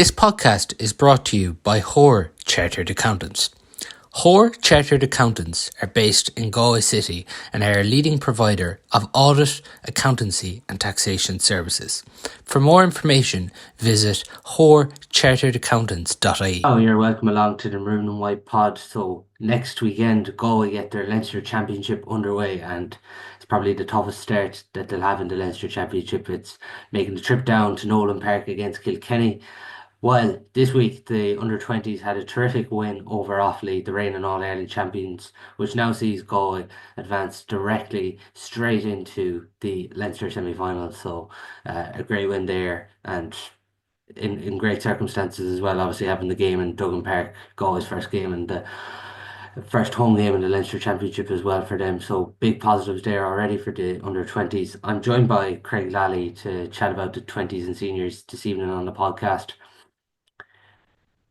This podcast is brought to you by HORE Chartered Accountants. HORE Chartered Accountants are based in Galway City and are a leading provider of audit, accountancy and taxation services. For more information, visit horecharteredaccountants.ie. Oh, you're welcome along to the Maroon and White pod. So next weekend, Galway get their Leinster Championship underway, and it's probably the toughest start that they'll have in the Leinster Championship. It's making the trip down to Nolan Park against Kilkenny. While this week the under-20s had a terrific win over Offaly, the reigning All-Ireland champions, which now sees Galway advance directly straight into the Leinster semi-final. So a great win there, and in great circumstances as well. Obviously, having the game in Duggan Park, Galway's first game and the first home game in the Leinster Championship as well for them. So big positives there already for the under-20s. I'm joined by Craig Lally to chat about the 20s and seniors this evening on the podcast.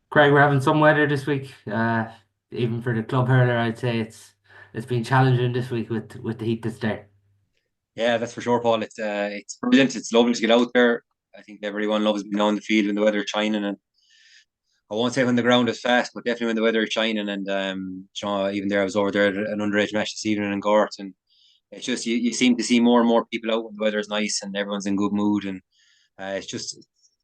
Craig, we're having some weather this week. Even for the club hurler, I'd say it's been challenging this week with the heat that's there. Yeah, that's for sure, Paul. It's brilliant. It's lovely to get out there. I think everyone loves being on the field when the weather's shining, and I won't say when the ground is fast, but definitely when the weather is shining. And even there, I was over there at an underage match this evening in Gort, and it's just you seem to see more and more people out when the weather is nice and everyone's in good mood, and it's just a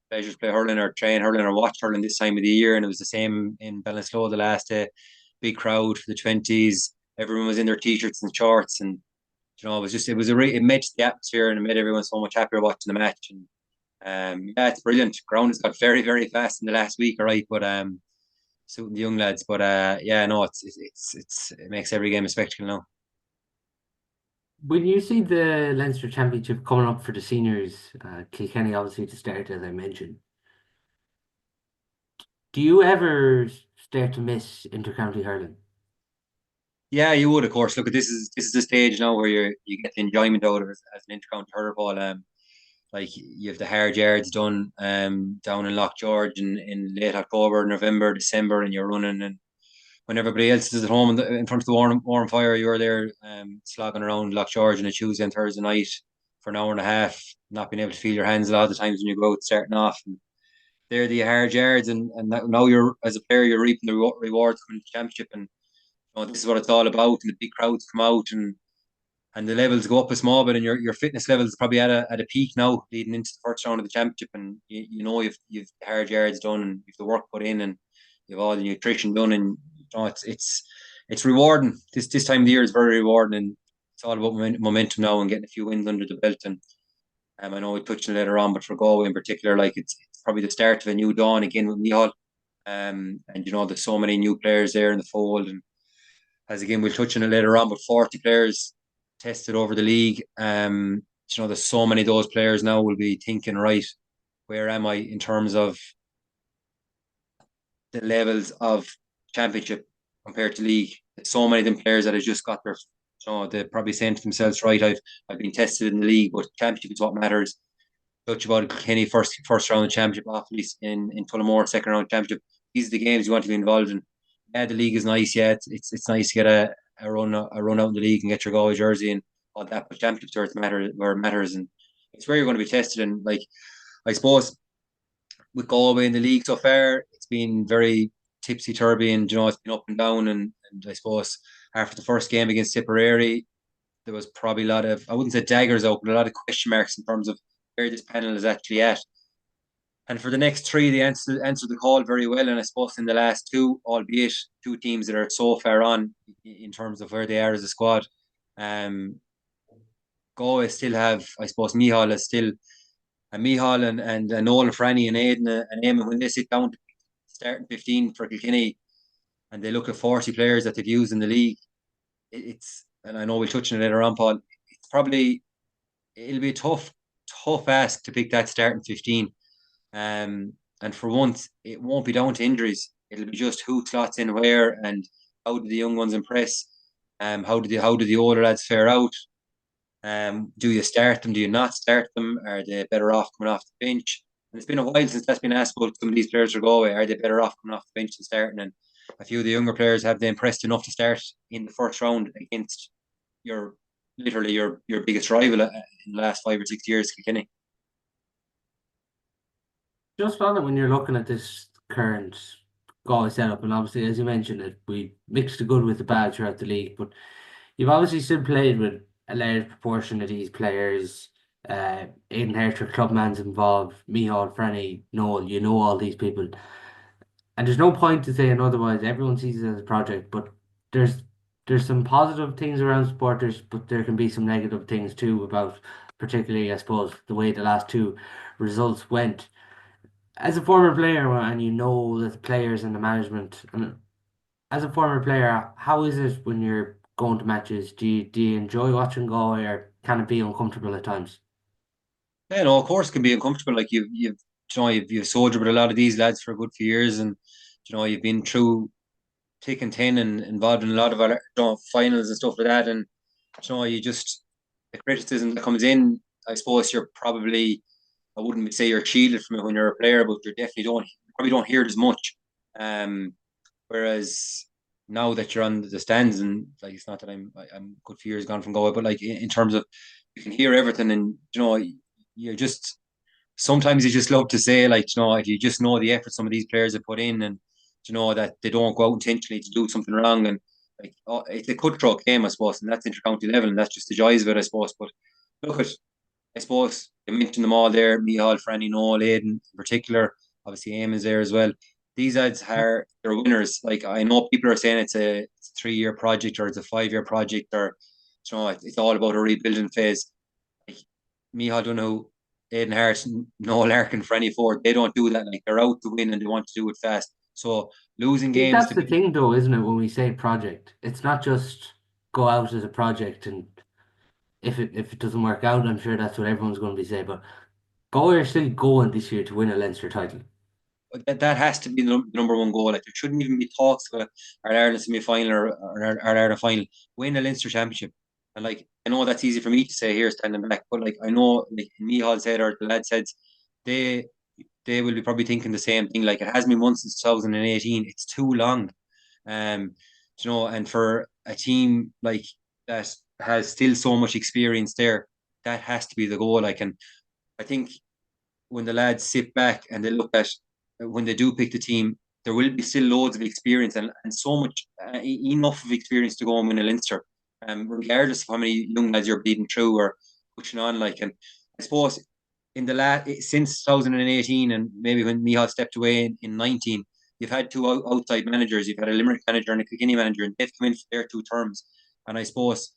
pleasure to play hurling or train hurling or watch hurling this time of the year. And it was the same in Ballinasloe the last day. Big crowd for the 20s. Everyone was in their t-shirts and shorts, and it matched the atmosphere and it made everyone so much happier watching the match. And yeah, it's brilliant. Ground has got very, very fast in the last week, all right, but suiting the young lads. But yeah, no, it makes every game a spectacle now. When you see the Leinster Championship coming up for the seniors, Kilkenny obviously to start, as I mentioned, do you ever start to miss intercounty hurling? Yeah, you would, of course. Look, this is the stage now where you get the enjoyment out of it as an intercounty hurler ball. Like you have the hard yards done down in Loch George in late October, November, December, and you're running. And when everybody else is at home in front of the warm fire, you're there slogging around Loch George on a Tuesday and Thursday night for an hour and a half, not being able to feel your hands a lot of the times when you go out starting off. And they're the hard yards, and now you're as a player you're reaping the rewards coming to the championship, and this is what it's all about. And the big crowds come out, and the levels go up a small bit, and your fitness levels are probably at a peak now, leading into the first round of the championship. And you've hard yards done, and you've the work put in, and you've all the nutrition done, and it's rewarding. This time of the year is very rewarding, and it's all about momentum now and getting a few wins under the belt. And I know we touched on it later on, but for Galway in particular, like it's probably the start of a new dawn again with Micheál. And there's so many new players there in the fold, and as again we'll touch on it later on, but 40 players tested over the league. There's so many of those players now will be thinking, right, where am I in terms of the levels of championship compared to league? There's so many of them players that have just got their, they're probably saying to themselves, right, I've been tested in the league, but championship is what matters. Touch about Kilkenny first round of championship, Offaly in Tullamore second round championship. These are the games you want to be involved in. Yeah, the league is nice. Yeah, it's nice to get a run out in the league and get your Galway jersey and all that. But championships where it matters, and it's where you're going to be tested. And like I suppose with Galway in the league so far, it's been very tipsy turvy, and it's been up and down. And I suppose after the first game against Tipperary, there was probably a lot of, I wouldn't say daggers out, but a lot of question marks in terms of where this panel is actually at. And for the next three, they answered the call very well. And I suppose in the last two, albeit two teams that are so far on in terms of where they are as a squad, Galway still have, I suppose, Micheál is still, and Micheál and Nolan Franny and Aidan and Eamon, when they sit down to starting 15 for Kilkenny and they look at 40 players that they've used in the league, and I know we'll touch on it later on, Paul, it'll be a tough ask to pick that starting 15. And for once, it won't be down to injuries. It'll be just who slots in where and how do the young ones impress. How do the older lads fare out? Do you start them? Do you not start them? Are they better off coming off the bench? And it's been a while since that's been asked about some of these players for Galway. Are they better off coming off the bench and starting? And a few of the younger players, have they impressed enough to start in the first round against your biggest rival in the last 5 or 6 years, Kilkenny? Just on it, when you're looking at this current goal setup, and obviously, as you mentioned, we mixed the good with the bad throughout the league, but you've obviously still played with a large proportion of these players. Aidan Herter, clubman's involved, Micheál, Franny, Noel, you know all these people. And there's no point to saying otherwise. Everyone sees it as a project, but there's there's some positive things around supporters, but there can be some negative things too about, particularly, I suppose, the way the last two results went. As a former player, and you know the players and the management, and as a former player, how is it when you're going to matches? Do you enjoy watching go, or can it be uncomfortable at times? Yeah, no, of course, it can be uncomfortable. Like you've soldiered with a lot of these lads for a good few years, and you've been through thick and thin and involved in a lot of other finals and stuff like that. And you just the criticism that comes in. I suppose you're probably I wouldn't say you're shielded from it when you're a player, but you definitely probably don't hear it as much. Um, Whereas now that you're on the stands, and like it's not that I'm a good few years gone from Galway, but like in terms of you can hear everything, and you're just sometimes you just love to say, like, if you just know the effort some of these players have put in, and that they don't go out intentionally to do something wrong, and like, it's a cutthroat game, I suppose, and that's intercounty level, and that's just the joys of it, I suppose. But look at, I suppose you mentioned them all there: Micheál, Franny, Noel, Aidan in particular. Obviously, Aim is there as well. These ads are they're winners. Like, I know people are saying it's a 3 year project, or it's a 5 year project, or it's all about a rebuilding phase. Like, Micheál Donoghue, Aidan Hart, Noel Larkin, Franny Ford, they don't do that. Like, they're out to win and they want to do it fast. So losing I think games that's to the be thing, though, isn't it? When we say project, it's not just go out as a project, and if it doesn't work out, I'm sure that's what everyone's going to be saying. But Galway are still going this year to win a Leinster title. that has to be the number one goal. Like, there shouldn't even be talks about our Ireland semi final or our Ireland final. Win a Leinster Championship, and like I know that's easy for me to say here standing back, but like I know, like Micheál's head or the lads' heads, they they will be probably thinking the same thing. Like, it has been once since 2018. It's too long, um, and for a team like that has still so much experience there, that has to be the goal. Like, and I think when the lads sit back and they look at when they do pick the team, there will be still loads of experience and so much enough of experience to go and win a Leinster, regardless of how many young lads you're bleeding through or pushing on. Like, and I suppose in the last since 2018 and maybe when Micheál stepped away in 19, you've had two outside managers. You've had a Limerick manager and a Kilkenny manager, and they've come in for their two terms. And I suppose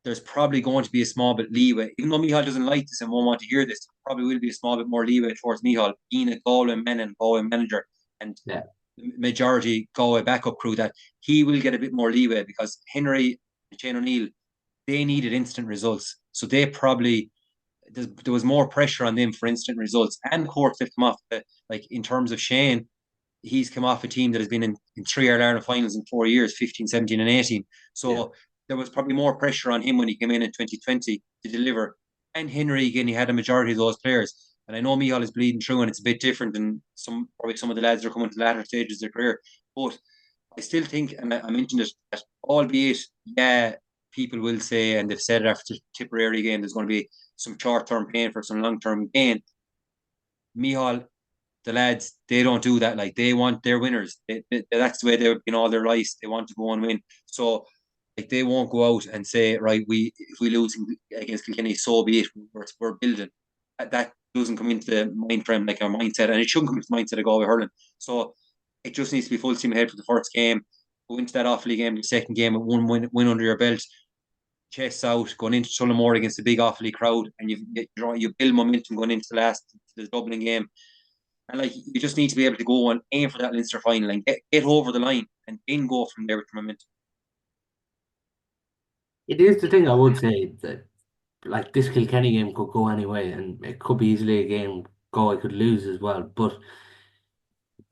there's probably going to be a small bit leeway. Even though Micheál doesn't like this and won't want to hear this, probably will be a small bit more leeway towards Micheál being a Galway man and Galway manager and Yeah. the majority Galway backup crew, that he will get a bit more leeway because Henry and Shane O'Neill, they needed instant results. So they probably there was more pressure on them for instant results. And courts have come off like in terms of Shane, he's come off a team that has been in 3 All-Ireland finals in 4 years, 15, 17, and 18. Yeah. So there was probably more pressure on him when he came in 2020 to deliver. And Henry, again, he had a majority of those players. And I know Micheál is bleeding through and it's a bit different than probably some of the lads that are coming to the latter stages of their career. But I still think, and I mentioned it, that albeit, yeah, people will say, and they've said it after Tipperary again, there's going to be some short term pain for some long term gain. Micheál, the lads, they don't do that. Like, they want their winners. That's the way they've been all their lives. They want to go and win. So, like, they won't go out and say, right, if we lose against Kilkenny, so be it. We're building. That doesn't come into the mind frame, like our mindset, and it shouldn't come into the mindset of Galway hurling. So it just needs to be full steam ahead for the first game. Go into that Offaly game, the second game, with one win under your belt. Chest out, going into Tullamore against a big Offaly crowd, and you build momentum going into the Dublin game. And like, you just need to be able to go and aim for that Leinster final and get over the line and then go from there with the momentum. It is the thing, I would say, that like this Kilkenny game could go anyway, and it could be easily a game Galway could lose as well. But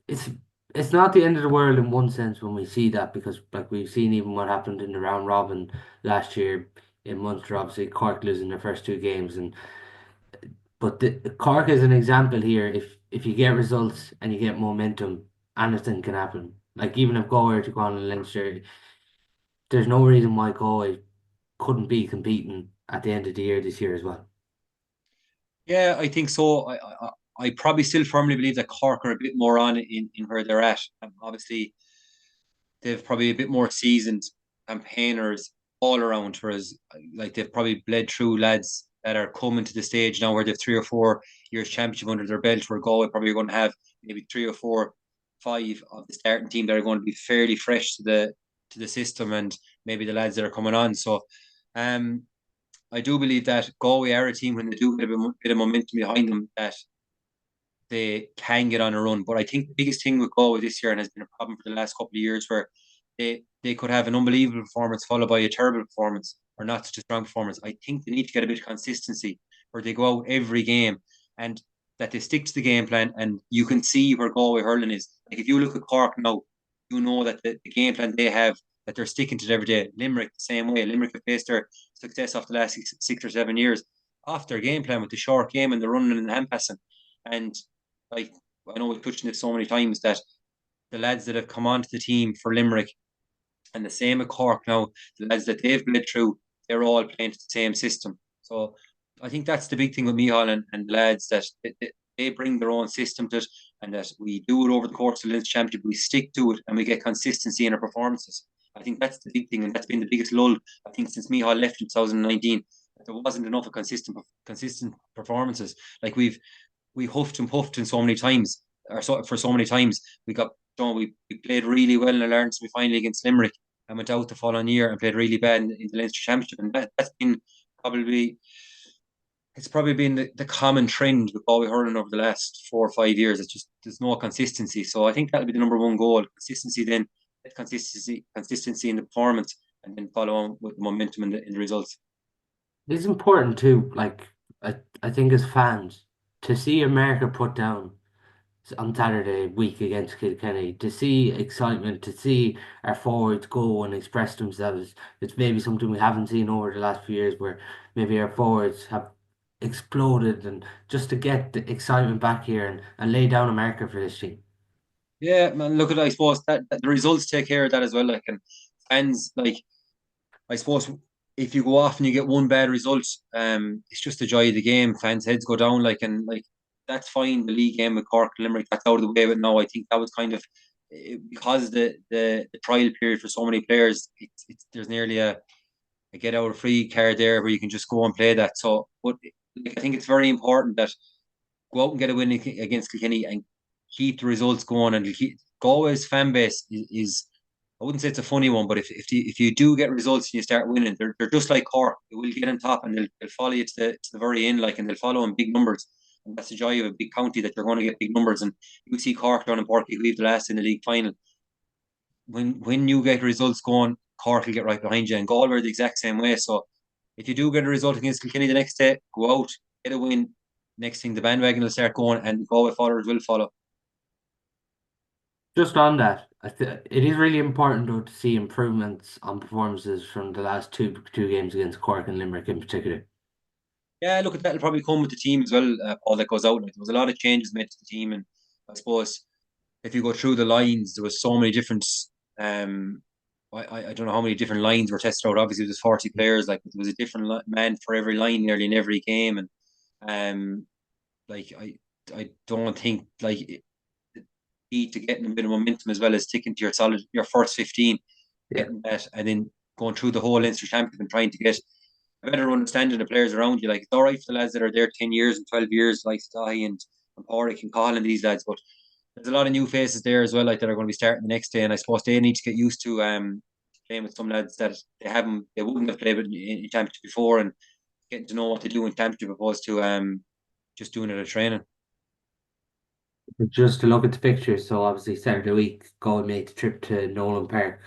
it's it's not the end of the world in one sense when we see that, because like we've seen even what happened in the round robin last year in Munster. Obviously, Cork losing their first two games, and but Cork is an example here. If you get results and you get momentum, anything can happen. Like, even if Galway were to go on in Leinster, there's no reason why Galway couldn't be competing at the end of the year this year as well. Yeah, I think so. I probably still firmly believe that Cork are a bit more on in where they're at. Obviously, they've probably a bit more seasoned campaigners all around, whereas like they've probably bled through lads that are coming to the stage now where they've 3 or 4 years championship under their belt, where Galway probably going to have maybe 3 or 4, 5 of the starting team that are going to be fairly fresh to the system, and maybe the lads that are coming on. So um I do believe that Galway are a team when they do get a bit of momentum behind them that they can get on a run. But I think the biggest thing with Galway this year, and has been a problem for the last couple of years, where they could have an unbelievable performance followed by a terrible performance or not such a strong performance. I think they need to get a bit of consistency where they go out every game and that they stick to the game plan. And you can see where Galway hurling is. Like if you look at Cork now, you know that the game plan they have, that they're sticking to it every day. Limerick the same way. Limerick have based their success off the last 6 or 7 years off their game plan with the short game and the running and the hand passing. And like I know we've touched on this so many times that the lads that have come onto the team for Limerick and the same at Cork now, the lads that they've bled through, they're all playing to the same system. So I think that's the big thing with Mihal and the lads that they bring their own system to it, and that we do it over the course of the Leinster Championship. We stick to it and we get consistency in our performances. I think that's the big thing, and that's been the biggest lull I think since Mihal left in 2019. That there wasn't enough of consistent performances. Like we huffed and puffed in so many times, or for so many times. We played really well in the Leinster semi-final against Limerick and went out the following year and played really bad in the Leinster Championship. And that's been probably it's probably been the common trend with Galway hurling over the last 4 or 5 years. It's just there's no consistency. So I think that'll be the number one goal: consistency. Then consistency in the performance, and then follow on with the momentum in the results. It's important too, like I think as fans, to see America put down on Saturday week against Kilkenny, to see excitement, to see our forwards go and express themselves. It's maybe something we haven't seen over the last few years where maybe our forwards have exploded, and just to get the excitement back here and lay down America for this team. Yeah, man. Look at I suppose that the results take care of that as well. Like and fans like I suppose if you go off and you get one bad result, it's just the joy of the game. Fans' heads go down, like that's fine. The league game with Cork and Limerick, that's out of the way. But no, I think that was kind of because the trial period for so many players. It's there's nearly a get out of free card there where you can just go and play that. So, but like, I think it's very important that go out and get a win against Kilkenny and keep the results going. And Galway's fan base is I wouldn't say it's a funny one, but if you do get results and you start winning, they're just like Cork. They will get on top and they'll follow you to the very end, like, and they'll follow in big numbers. And that's the joy of a big county, that you're going to get big numbers. And you see Cork down in Páirc Uí Chaoimh the last in the league final. When you get results going, Cork will get right behind you, and Galway are the exact same way. So if you do get a result against Kilkenny the next day, go out, get a win. Next thing, the bandwagon will start going, and Galway followers will follow. Just on that, it is really important though to see improvements on performances from the last two games against Cork and Limerick in particular. Yeah, look, that'll probably come with the team as well. All that goes out. Like, there was a lot of changes made to the team, and I suppose if you go through the lines, there was so many different. Um, I don't know how many different lines were tested out. Obviously, there's 40 players. Like, there was a different man for every line nearly in every game, and um, like I don't think like key to getting a bit of momentum as well as sticking to your first 15, Yeah. getting that, and then going through the whole Leinster Championship and trying to get a better understanding of the players around you. Like, it's all right for the lads that are there 10 years and 12 years, like Stahi and Pádraig and Colin and these lads, but there's a lot of new faces there as well, like, that are going to be starting the next day, and I suppose they need to get used to playing with some lads that they wouldn't have played with in championship before, and getting to know what to do in championship opposed to just doing it at training. Just to look at the pictures, so obviously Saturday week, Galway made the trip to Nolan Park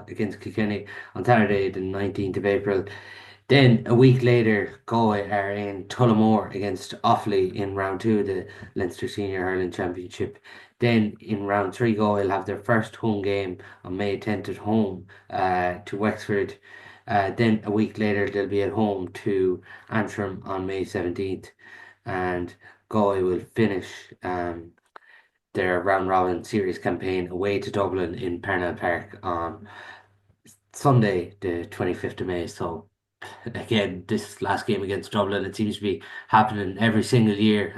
against Kilkenny on Saturday, the 19th of April. Then a week later, Galway are in Tullamore against Offaly in round two of the Leinster Senior Hurling Championship. Then in round three, Galway will have their first home game on May 10th at home to Wexford. Then a week later, they'll be at home to Antrim on May 17th. And Galway will finish their round robin series campaign away to Dublin in Parnell Park on Sunday, the 25th of May. So again, this last game against Dublin, it seems to be happening every single year.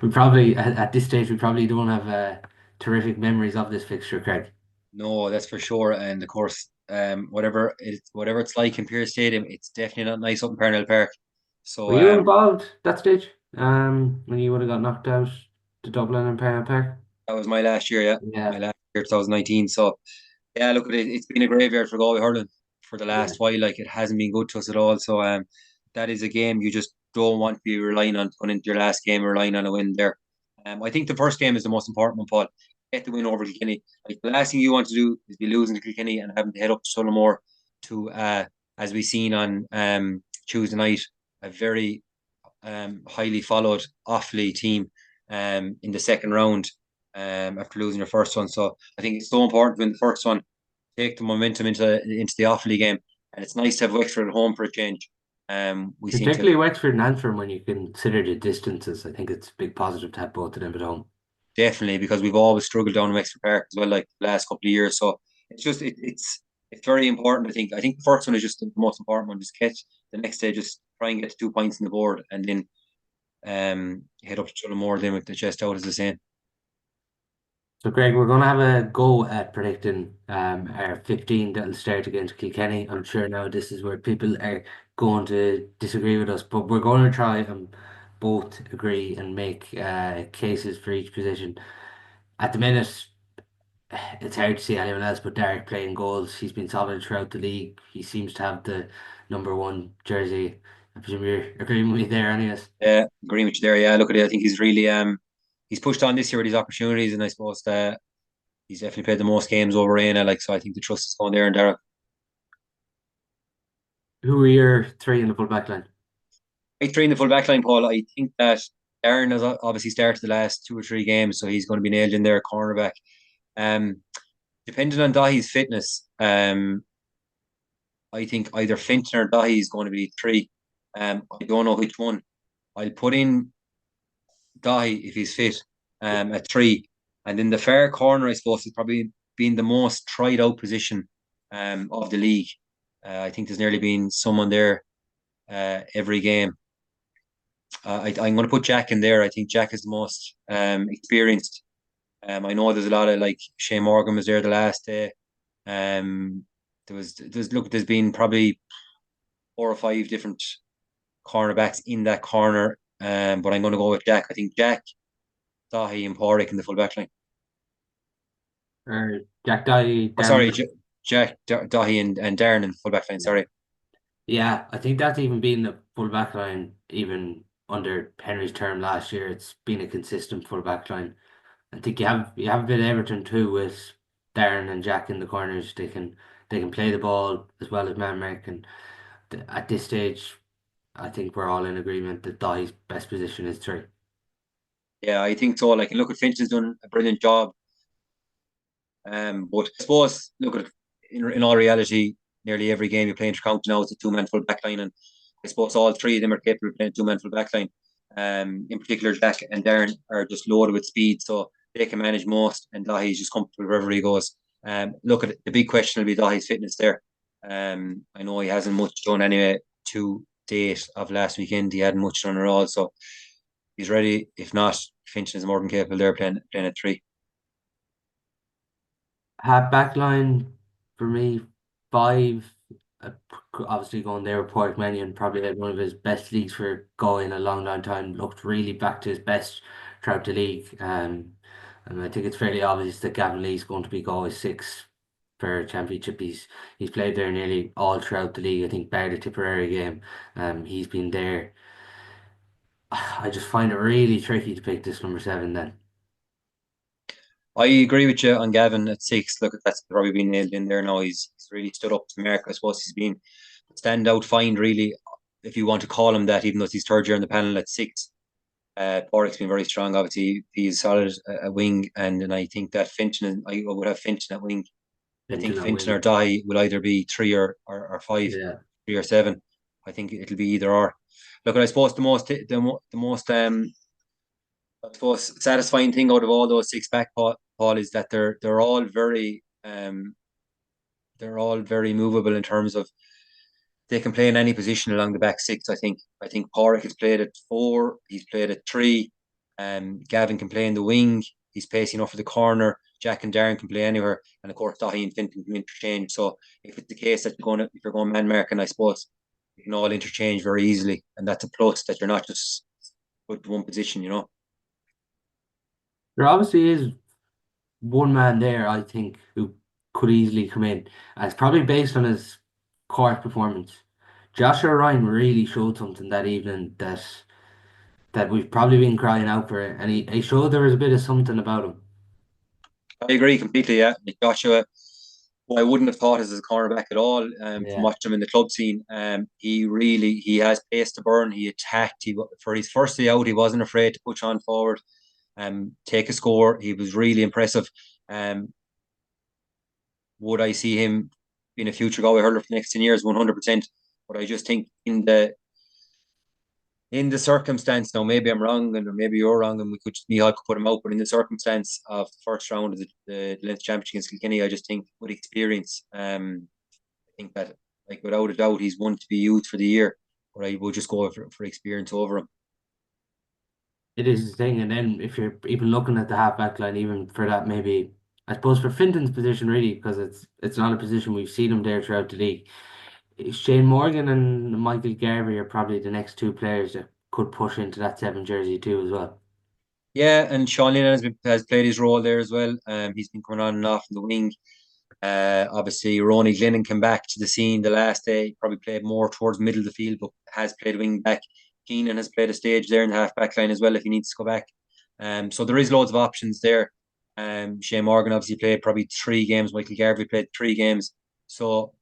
We probably at this stage we probably don't have terrific memories of this fixture, Craig. No, that's for sure. And of course, whatever it's like in Pearse Stadium, it's definitely not nice up in Parnell Park. Were So you involved that stage? When you would have got knocked out to Dublin and Penn Park? that was my last year, yeah, my Yeah, last year, 2019. So yeah, look, it's been a graveyard for Galway hurling for the yeah. last while. Like it hasn't been good to us at all. So that is a game you just don't want to be relying on going into your last game, relying on a win there. I think the first game is the most important one, Paul. Get the win over Kilkenny. Like the last thing you want to do is be losing to Kilkenny and having to head up to Tullamore to, as we seen on Tuesday night, a very highly followed Offaly team in the second round after losing your first one. So I think it's so important to win the first one, take the momentum into the Offaly game, and it's nice to have Wexford at home for a change. We seem to Particularly Wexford and Antrim when you consider the distances. I think it's a big positive to have both of them at home. definitely because we've always struggled down in Wexford Park as well, like the last couple of years. So it's very important. I think the first one is just the most important one. Just catch the next day, just try and get the 2 points on the board, and then head up to Tullamore then with the chest out, as the saying. So, Greg, we're going to have a go at predicting our 15 that'll start against Kilkenny. I'm sure now this is where people are going to disagree with us, but we're going to try and both agree and make cases for each position. At the minute, it's hard to see anyone else but Derek playing goals. He's been solid throughout the league. He seems to have the number one jersey. I presume you're agreeing with me there, anyways. Yeah, agreeing with you there. Yeah, look at it. I think he's really he's pushed on this year with his opportunities, and I suppose that he's definitely played the most games over Aina. Like so, I think the trust is going there and Derek. Who are your three in the full back line? I three in the full back line, Paul. I think that Aaron has obviously started the last 2 or 3 games, so he's going to be nailed in there, cornerback. Um, Depending on Dahi's fitness, I think either Finton or Dahi is going to be three. I don't know which one. I'll put in Dahi if he's fit at three, and then the far corner, I suppose, is probably been the most tried out position of the league. I think there's nearly been someone there every game. I'm going to put Jack in there. I think Jack is the most experienced. I know there's a lot of like Shane Morgan was there the last day. Um, there's been probably 4 or 5 different cornerbacks in that corner. But I'm going to go with Jack. I think Jack, Dahi, and Porrick in the full back line. Or Jack Dye, Oh, Darren. sorry, Jack, Dahi, and Darren in the full back line. Sorry. Yeah, I think that's even been the full back line even under Henry's term last year. It's been a consistent full back line. I think you have a bit of Everton too with Darren and Jack in the corners. They can play the ball as well as man mark. And at this stage, I think we're all in agreement that Dye's best position is three. Yeah, I think so. Like, and look, at Finch has done a brilliant job. But I suppose, look at in all reality, nearly every game you play inter-county now is a two-man full back line, and I suppose all three of them are capable of playing two-man full back line. In particular, Jack and Darren are just loaded with speed, so they can manage most, and Dahi's just comfortable wherever he goes. Look at it, the big question will be Dahi's fitness there. I know he hasn't much done anyway to date of last weekend. He hadn't much done at all, so he's ready. If not, Finch is more than capable there playing at three. Back line for me, five. uh, Obviously going there with Portmanion, probably had one of his best leagues for going in a long, long time. Looked really back to his best throughout the league. And I think it's fairly obvious that Gavin Lee's going to be Galway's six for championship. He's played there nearly all throughout the league. I think bar the Tipperary game, he's been there. I just find it really tricky to pick this number seven then. I agree with you on Gavin at six. Look, that's probably been nailed in there now. He's really stood up to America. I suppose he's been a standout find, really, if you want to call him that, even though it's his third year in the panel at six. Borik's been very strong. Obviously, he's solid at wing, and I think that Finton, I would have Finton at wing. I think Into that Finton or wing. Die will either be three or five, Yeah. 3 or 7. I think it'll be either or. Look, I suppose the most I suppose satisfying thing out of all those six back, Paul, is that they're all very movable in terms of they can play in any position along the back six. I think Porrick has played at four. He's played at three. Gavin can play in the wing. He's pacing off of the corner. Jack and Darren can play anywhere, and of course Dahi and Finton can interchange. So if it's the case that if you're going man marking, I suppose you can all interchange very easily, and that's a plus that you're not just put to one position. There obviously is one man there, I think, who could easily come in. And it's probably based on his court performance. Joshua Ryan really showed something that evening that we've probably been crying out for it. And he showed there was a bit of something about him. I agree completely. Yeah, like Joshua, who I wouldn't have thought as a cornerback at all. From Yeah. watching him in the club scene, he has pace to burn. He attacked. For his first day out, he wasn't afraid to push on forward, take a score. He was really impressive. Um, would I see him being a future Galway hurler for the next 10 years? 100%. But I just think in the circumstance now, maybe I'm wrong, and or maybe you're wrong, and Mihal could put him out. But in the circumstance of the first round of the Leinster Championship against Kilkenny, I just think with experience, I think that like without a doubt he's one to be used for the year. But I would just go for experience over him. It is the thing. And then if you're even looking at the half back line, even for that, maybe, I suppose for Finton's position, really, because it's not a position we've seen him there throughout the league. Shane Morgan and Michael Garvey are probably the next two players that could push into that seven jersey too as well. Yeah, and Sean Lennon has played his role there as well. He's been coming on and off in the wing. Obviously, Ronnie Glennon came back to the scene the last day. He probably played more towards middle of the field, but has played wing back. Keenan has played a stage there in the half back line as well if he needs to go back. So there is loads of options there. Shane Morgan obviously played probably 3 games. Michael Garvey played 3 games. So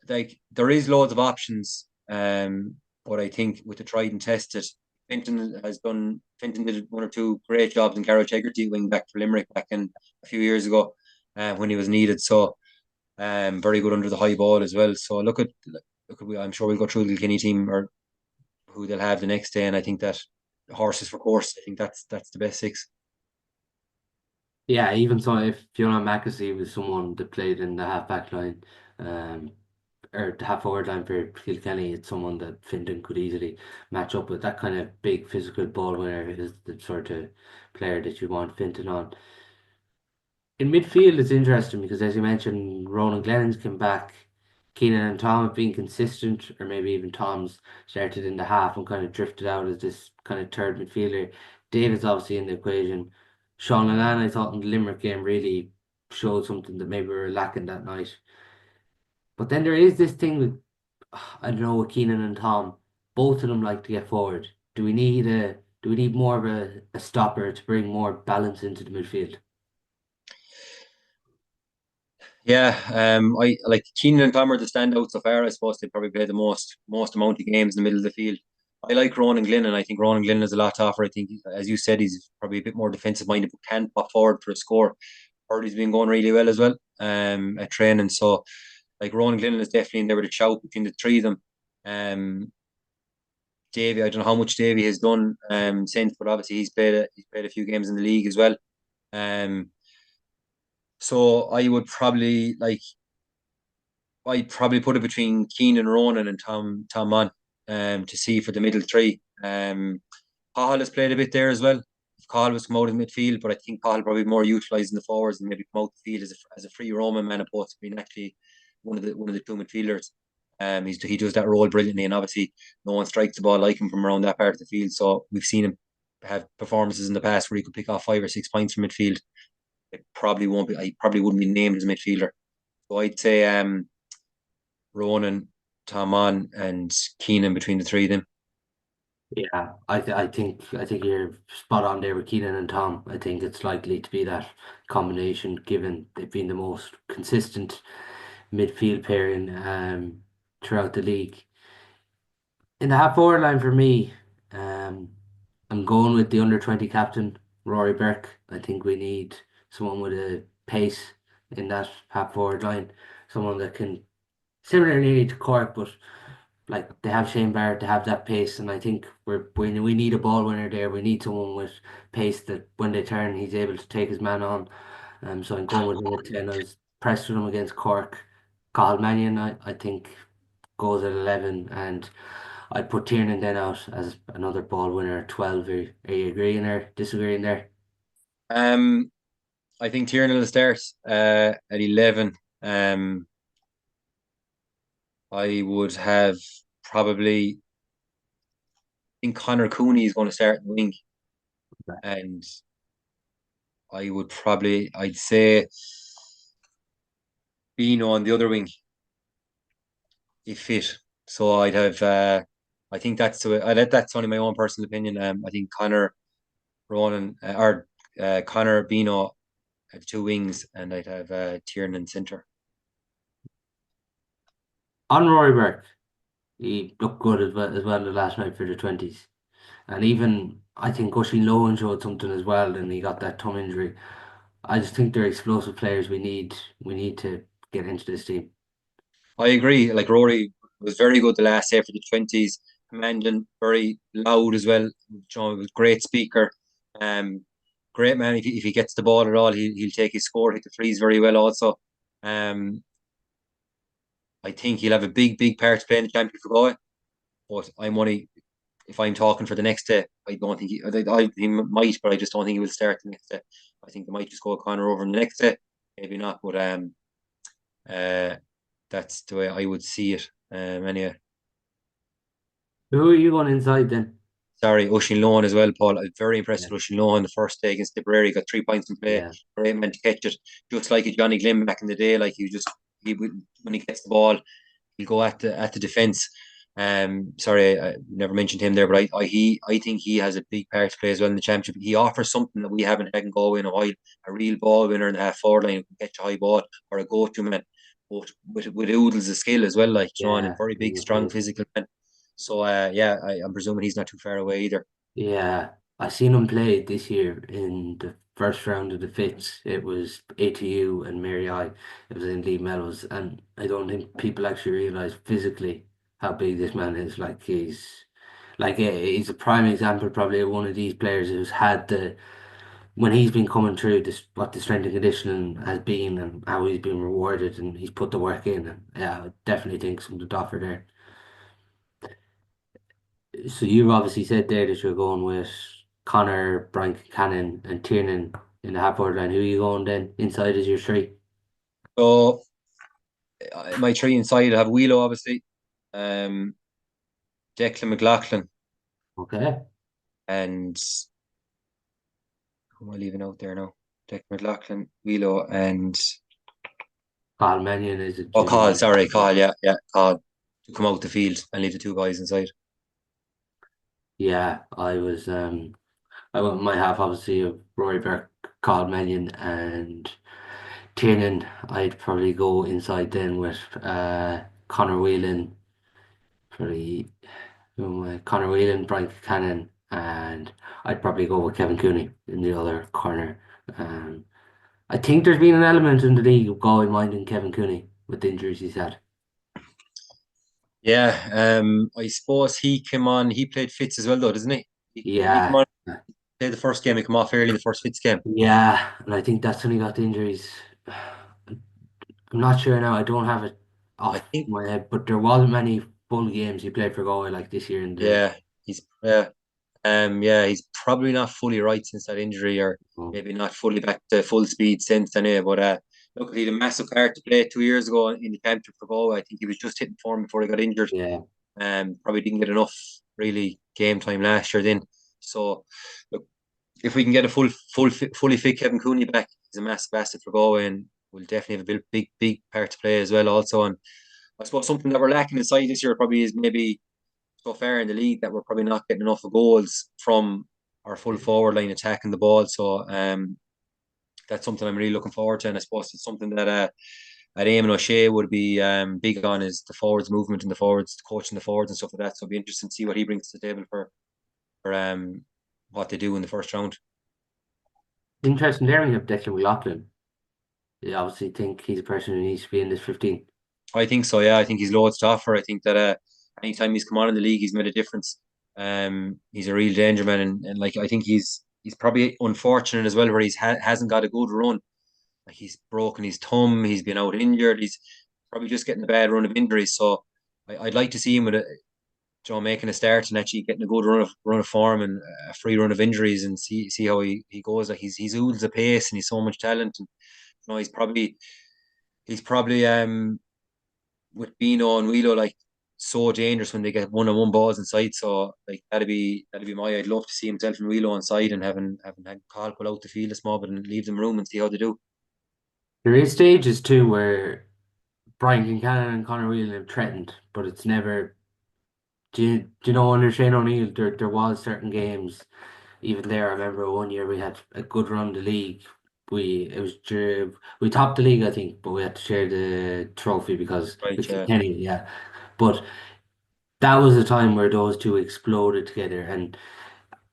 like there is loads of options. But I think with the tried and tested, Finton did one or two great jobs in Garrett Hegarty wing back for Limerick back in a few years ago when he was needed. So very good under the high ball as well. So I'm sure we'll go through the Kilkenny team or who they'll have the next day, and I think that horses for course. I think that's the best six. Yeah, even so, if Fiona McAsee was someone that played in the half back line, um, or the half forward line for Kilkenny, it's someone that Finton could easily match up with. That kind of big physical ball winner is the sort of player that you want Finton on. In midfield, it's interesting because, as you mentioned, Ronan Glennon's come back. Keenan and Tom have been consistent, or maybe even Tom's started in the half and kind of drifted out as this kind of third midfielder. David's obviously in the equation. Sean Lennon, I thought in the Limerick game, really showed something that maybe we were lacking that night. But then there is this thing with, I don't know, with Keenan and Tom. Both of them like to get forward. Do we need more of a stopper to bring more balance into the midfield? Yeah, I like Keenan and Tom are the standouts so far. I suppose they probably play the most amount of games in the middle of the field. I like Ronan Glennon. I think Ronan Glennon has a lot to offer. I think, as you said, he's probably a bit more defensive minded, but can pop forward for a score. Heard he's been going really well as well at training. So, like Ronan Glennon is definitely in there with a shout between the three of them. Um, Davy, I don't know how much Davy has done since, but obviously he's played a few games in the league as well. Um, so I'd probably put it between Keenan Ronan and Tom Mann to see for the middle three. Cahill has played a bit there as well. If Cahill was come out in midfield, but I think Cahill probably more utilising the forwards and maybe come out the field as a free roaming man opposed to being actually one of the two midfielders. He does that role brilliantly, and obviously no one strikes the ball like him from around that part of the field. So we've seen him have performances in the past where he could pick off 5 or 6 points from midfield. It probably won't be. I probably wouldn't be named as a midfielder. So I'd say Ronan, Tom On, and Keenan between the three of them. Yeah, I think you're spot on there with Keenan and Tom. I think it's likely to be that combination, given they've been the most consistent midfield pairing throughout the league. In the half forward line for me, um, I'm going with the under 20 captain, Rory Burke. I think we need someone with a pace in that half forward line, someone that can similarly to Cork, but like they have Shane Barrett, they have that pace, and I think we need a ball winner there. We need someone with pace that when they turn, he's able to take his man on. So I'm going with him at 10. I was pressed with him against Cork. Carl Mannion, I think goes at 11, and I'd put Tiernan then out as another ball winner at 12. Are you agreeing or disagreeing there? Um, I think Tiernan will start at 11. Um, I would have probably think Connor Cooney is going to start in the wing, Right. and I'd say Bino on the other wing if fit. So I'd have I think that's only my own personal opinion. I think Connor Ronan or Connor Bino at two wings, and I'd have Tiernan centre. On Rory Burke, he looked good as well the last night for the 20s. And even I think Oisin Lohan showed something as well, and he got that thumb injury. I just think they're explosive players. We need to get into this team. I agree. Like Rory was very good the last day for the 20s, commanding, very loud as well. John was a great speaker. Um, Great man. If he gets the ball at all, he'll take his score, hit the frees very well. Also, um, I think he'll have a big part to play in the championship for Galway. But I'm only if I'm talking for the next day, I don't think he might, but I just don't think he will start the next day. I think they might just go Connor over the next day, maybe not. But uh, that's the way I would see it. Anyway. Who are you going inside then? Sorry, Oisin Lohan as well, Paul. I was very Yeah, impressed with Oisin Lohan the first day against Tipperary. Got 3 points in play. yeah. Great man to catch it. Just like a Johnny Glynn back in the day. Like when he gets the ball, he'll go at the defence. Sorry, I never mentioned him there, but I think he has a big part to play as well in the championship. He offers something that we haven't had in Galway in a while. A real ball winner in the half forward line who can catch a high ball or a go-to man. But with oodles of skill as well, like you know, and a Yeah, very big, strong, he physical man. So yeah, I'm presuming he's not too far away either. Yeah, I seen him play this year in the first round of the fifth. It was ATU and Mary I. It was in Lee Meadows, and I don't think people actually realize physically how big this man is. He's a prime example probably of one of these players who's had the when he's been coming through this what the strength and conditioning has been and how he's been rewarded and he's put the work in. And yeah, I definitely think something to offer there. So you've obviously said there that you're going with Connor, Brian Cannon, and Tiernan in the half forward line. Who are you going then? Inside is your three. So my three inside I have Wheelo obviously, um, Declan McLaughlin, Okay. and who am I leaving out there now? Declan McLaughlin, Wheelo, and Carl Mannion is a Carl. genuine. Sorry, Yeah. Carl. Yeah, Carl to come out the field and leave the two guys inside. Yeah, I went with my half obviously of Rory Burke, Carl Mannion, and Tiernan. I'd probably go inside then with Connor Whelan, probably Connor Whelan, Brian Cannon, and I'd probably go with Kevin Cooney in the other corner. Um, I think there's been an element in the league of Galway minding Kevin Cooney with the injuries he's had. Yeah, I suppose he came on. He played Fitz as well, though, doesn't he? Did he come Yeah, on? Play the first game. He come off early in the first Fitz game. yeah, and I think that's when he got the injuries. I'm not sure now. I don't have it I off think. my head, but there wasn't many full games he played for Galway like this year in the. Yeah, he's probably not fully right since that injury, or Oh, maybe not fully back to full speed since anyway. But look, he had a massive part to play 2 years ago in the championship for Galway. I think he was just hitting form before he got injured. yeah, Probably didn't get enough really game time last year. Then, so look, if we can get a fully fit Kevin Cooney back, he's a massive asset for Galway, and we'll definitely have a big part to play as well. Also, and I suppose something that we're lacking inside this year probably is maybe so far in the league that we're probably not getting enough of goals from our full forward line attacking the ball. So that's something I'm really looking forward to, and I suppose it's something that at Eamon O'Shea would be big on is the forwards movement and the forwards coaching the forwards and stuff like that. So it'll be interesting to see what he brings to the table for what they do in the first round. interesting there when you have Declan McLaughlin. You obviously think he's a person who needs to be in this 15. I think so. Yeah, I think he's loads to offer. I think that anytime he's come on in the league, he's made a difference. He's a real danger man, and like I think he's probably unfortunate as well, where hasn't got a good run. Like he's broken his thumb, he's been out injured, he's probably just getting a bad run of injuries. So I'd like to see him with making a start and actually getting a good run of form and a free run of injuries and see how he goes. Like he's oozes a pace and he's so much talent. And he's probably with Bino and Wheelo like so dangerous when they get one on one balls inside. So like that'd be my. I'd love to see himself and Wheelo on side and having had Carl pull out the field a small bit and leave them room and see how they do. There is stages too where Brian Kincannon and Conor Whelan have threatened, but it's never. Do you know under Shane O'Neill there was certain games. Even there, I remember one year we had a good run of the league. We topped the league, I think, but we had to share the trophy because Right? with Kilkenny, yeah. But that was a time where those two exploded together, and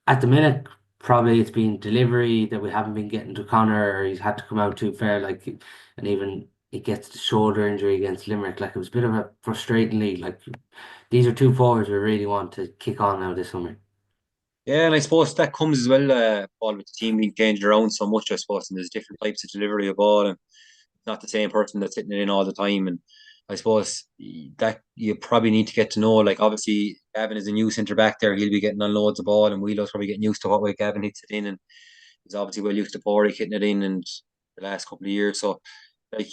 at the minute, probably it's been delivery that we haven't been getting to Connor, or he's had to come out too fair, like, and even he gets the shoulder injury against Limerick. Like it was a bit of a frustrating league. Like these are two forwards we really want to kick on now this summer. Yeah, and I suppose that comes as well, Paul, with the team being changed around so much, I suppose, and there's different types of delivery of ball, and it's not the same person that's hitting it in all the time. And I suppose that you probably need to get to know, like, obviously, Gavin is a new centre back there, he'll be getting on loads of ball, and Wheelo's probably getting used to what way Gavin hits it in, and he's obviously well used to Porrick hitting it in and the last couple of years. So, like,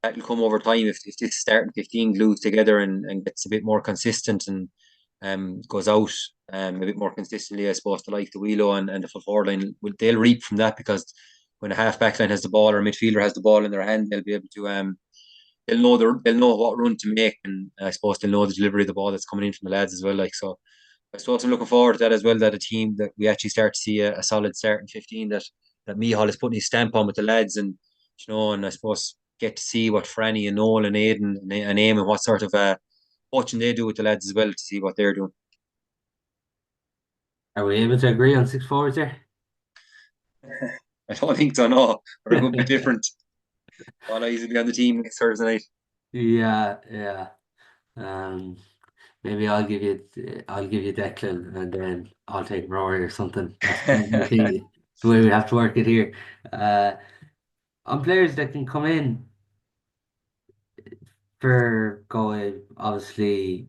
that'll come over time if this starting 15 glues together and gets a bit more consistent and goes out a bit more consistently, I suppose, the like the Wheelo and the full forward line, they'll reap from that because when a half back line has the ball or a midfielder has the ball in their hand, they'll be able to they'll know what run to make, and I suppose they'll know the delivery of the ball that's coming in from the lads as well. Like so, I suppose I'm looking forward to that as well. That a team that we actually start to see a solid starting 15 that Mihal is putting his stamp on with the lads, and and I suppose get to see what Franny and Noel and Aidan and Eamon what sort of coaching they do with the lads as well to see what they're doing. Are we able to agree on six forwards there? I don't think so. No, or it could be different. All eyes will be on the team next Thursday night. Yeah, yeah. Um, maybe I'll give you Declan, and then I'll take Rory or something. That's the way we have to work it here. Uh, on players that can come in for Galway, obviously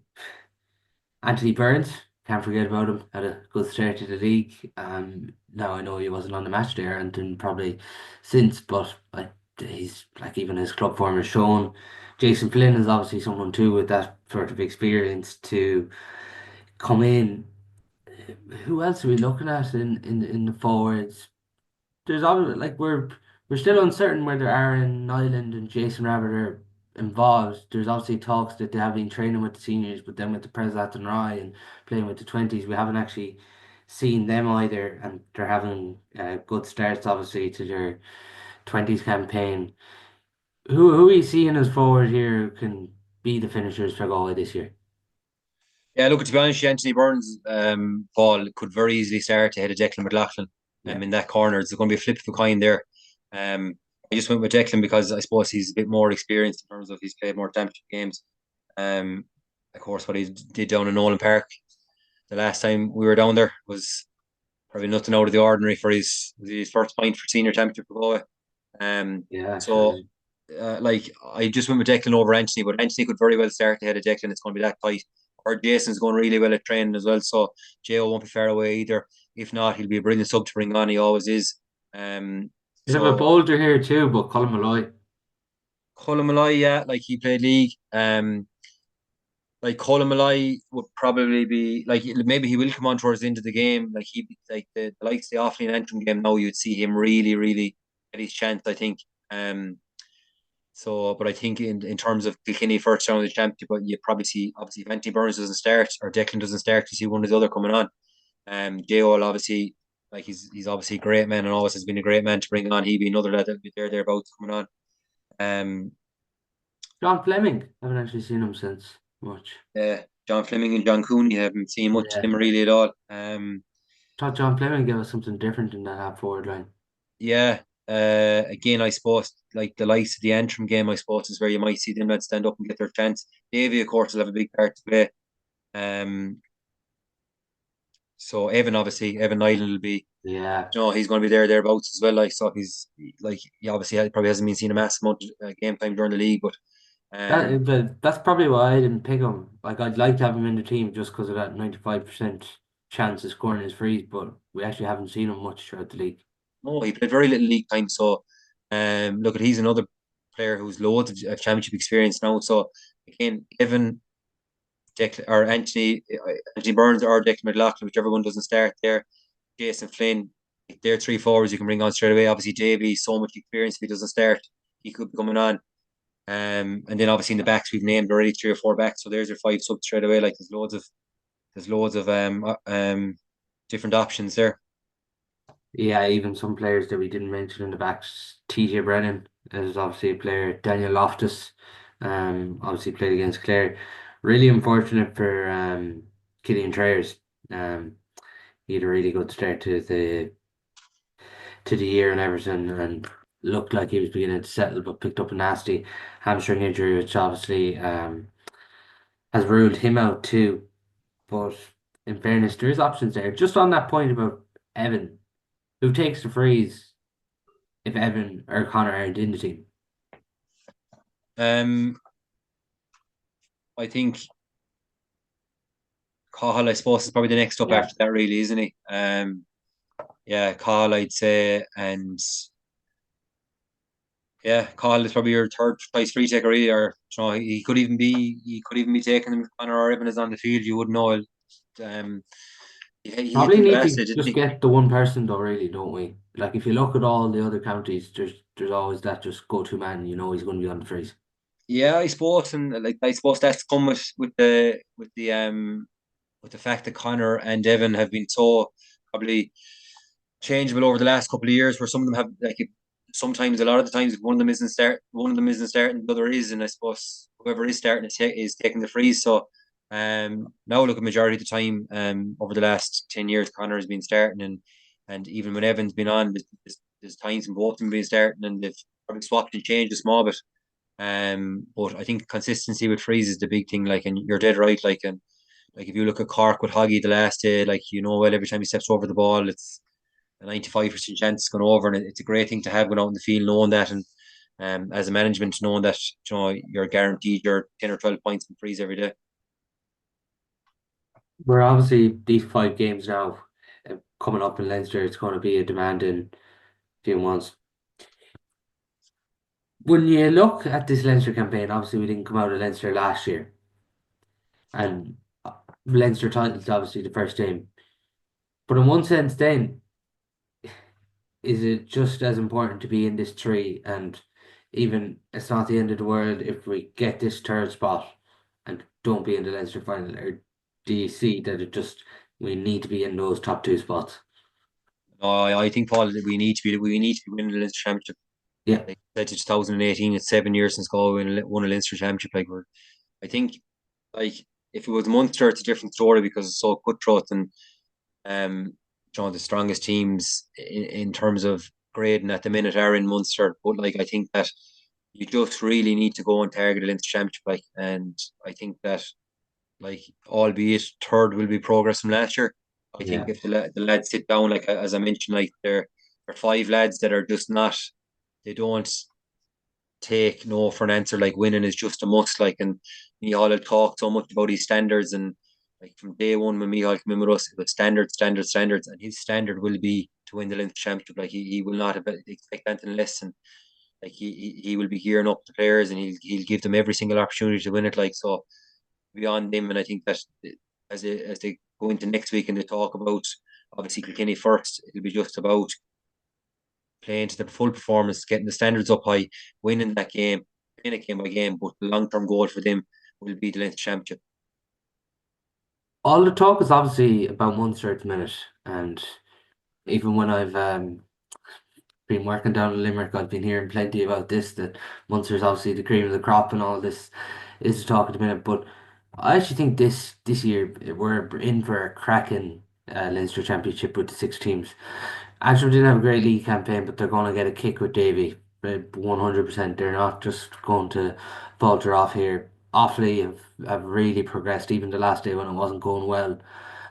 Anthony Burns. Can't forget about him. Had a good start to the league. Now I know he wasn't on the match there and didn't probably since, but like he's like even his club form has shown. Jason Flynn is obviously someone too with that sort of experience to come in. Who else are we looking at in the forwards? There's obviously like we're still uncertain whether Aaron Nyland and Jason Rabbit are involved. There's obviously talks that they have been training with the seniors, but then with the Presat and Rye and playing with the twenties, we haven't actually seen them either, and they're having good starts obviously to their twenties campaign. Who are you seeing as forward here who can be the finishers for Galway this year? Yeah, look, to be honest, Anthony Burns, Paul could very easily start ahead of Declan McLaughlin Yeah, in that corner. There's going to be a flip of a coin there. Um, I just went with Declan because I suppose he's a bit more experienced in terms of he's played more championship games. Um, of course, what he did down in Nolan Park the last time we were down there was probably nothing out of the ordinary for his first point for senior championship for Galway. yeah, So surely. like I just went with Declan over Anthony, but Anthony could very well start ahead of Declan. It's going to be that tight. Or Jason's going really well at training as well, so Jo won't be far away either. If not, he'll be a brilliant sub to bring on. He always is. Um, We have a so bolter here too, but Colin Malloy. Colin Malloy, yeah, like he played league. Like Colin Malloy would probably be like maybe he will come on towards the end of the game. Like he like the likes of the Offaly and Antrim game now, you'd see him really get his chance. I think. So, but I think in terms of Kilkenny first round of the championship, but you probably see obviously if Anthony Burns doesn't start or Declan doesn't start, you see one of the other coming on. Jo will obviously like he's obviously a great man and always has been a great man to bring on. He'd be another lad that'll be thereabouts coming on. Um, John Fleming. I haven't actually seen him since much. John Fleming and John Cooney haven't seen much of Yeah. him really at all. Thought John Fleming gave us something different in that half forward line. Yeah. Again, I suppose like the likes of the Antrim game, I suppose is where you might see them that stand up and get their chance. Davy, of course, will have a big part to play. Um, so Evan Nyland will be, Yeah. he's going to be thereabouts as well. Like so, he obviously probably hasn't been seen a massive amount of game time during the league, but Um, But that's probably why I didn't pick him. Like I'd like to have him in the team just because of that 95% chance of scoring his frees, but we actually haven't seen him much throughout the league. no, he played very little league time, so look at he's another player who's loads of championship experience now. So again, Evan, or Anthony Burns or Declan McLaughlin, whichever one doesn't start there. Jason Flynn, they're three forwards you can bring on straight away. Obviously, JB, so much experience. If he doesn't start, he could be coming on. And then obviously in the backs we've named already three or four backs. So there's your five subs straight away. Like there's loads of different options there. Yeah, even some players that we didn't mention in the backs. TJ Brennan is obviously a player. Daniel Loftus, obviously played against Clare. Really unfortunate for Killian Trayers. Um, he had a really good start to the year in Everton and looked like he was beginning to settle, but picked up a nasty hamstring injury, which obviously has ruled him out too. But in fairness, there is options there. Just on that point about Evan, who takes the freeze if Evan or Connor aren't in the team? Um, I think Cahill, I suppose, is probably the next up Yeah. after that, really, isn't he? Yeah, Cahill, I'd say, and yeah, Cahill is probably your third place free taker, really, or he could even be taking them if Connor or Evan is on the field. You wouldn't know. Um, he hit Probably them need last to day, didn't just he? get the one person though, really, don't we? Like if you look at all the other counties, there's always that just go-to man, he's going to be on the freeze. Yeah, I suppose, and like I suppose that's come with the fact that Connor and Evan have been so probably changeable over the last couple of years, where some of them have like sometimes a lot of the times if one of them isn't starting, the other is, and I suppose whoever is starting is taking the freeze. So now look at majority of the time over the last 10 years, Connor has been starting, and even when Evan's been on, there's times when both of them been starting, and they've probably swapped and changed a small bit. But I think consistency with freeze is the big thing. Like, and you're dead right. Like if you look at Cork with Hoggy the last day, like well, every time he steps over the ball, it's a 95% chance it's going over, and it's a great thing to have going out in the field, knowing that, and as a management, knowing that you're guaranteed your 10 or 12 points in freeze every day. We're obviously these 5 games now coming up in Leinster. It's going to be a demanding few months. When you look at this Leinster campaign, obviously we didn't come out of Leinster last year, and Leinster title's obviously the first game. But in one sense, then is it just as important to be in this three? And even it's not the end of the world if we get this third spot and don't be in the Leinster final, or do you see that we need to be in those top two spots? I think, Paul, that we need to be winning the Leinster Championship. Yeah, Like I said, it's 2018. It's 7 years since Galway won a Leinster Championship. I think, like if it was Munster, it's a different story because it's so cutthroat, and um, the strongest teams in terms of grading at the minute are in Munster. But like I think that you just really need to go and target the Leinster Championship. And I think that, like, albeit third will be progress from last year. I think yeah. if the lads sit down, like as I mentioned, like there are five lads that are just not. They don't take no for an answer. Like winning is just a must. Like, and Mihal had talked so much about his standards, and like from day one when Mihal came in with us, it was standards, standards, standards, and his standard will be to win the Leinster Championship. Like he will not expect anything less, and like he will be gearing up the players, and he'll give them every single opportunity to win it. Like, so beyond them, and I think that as they go into next week and they talk about obviously Kilkenny first, it'll be just about playing to the full performance, getting the standards up high, winning that game, playing it game by game. But the long term goal for them will be the Leinster Championship. All the talk is obviously about Munster at the minute, and even when I've been working down in Limerick, I've been hearing plenty about this, that Munster's obviously the cream of the crop and all this is the talk at the minute. But I actually think this year we're in for a cracking Leinster Championship with the 6 teams. Antrim didn't have a great league campaign, but they're going to get a kick with Davy. 100%. They're not just going to falter off here. Offaly have really progressed, even the last day when it wasn't going well.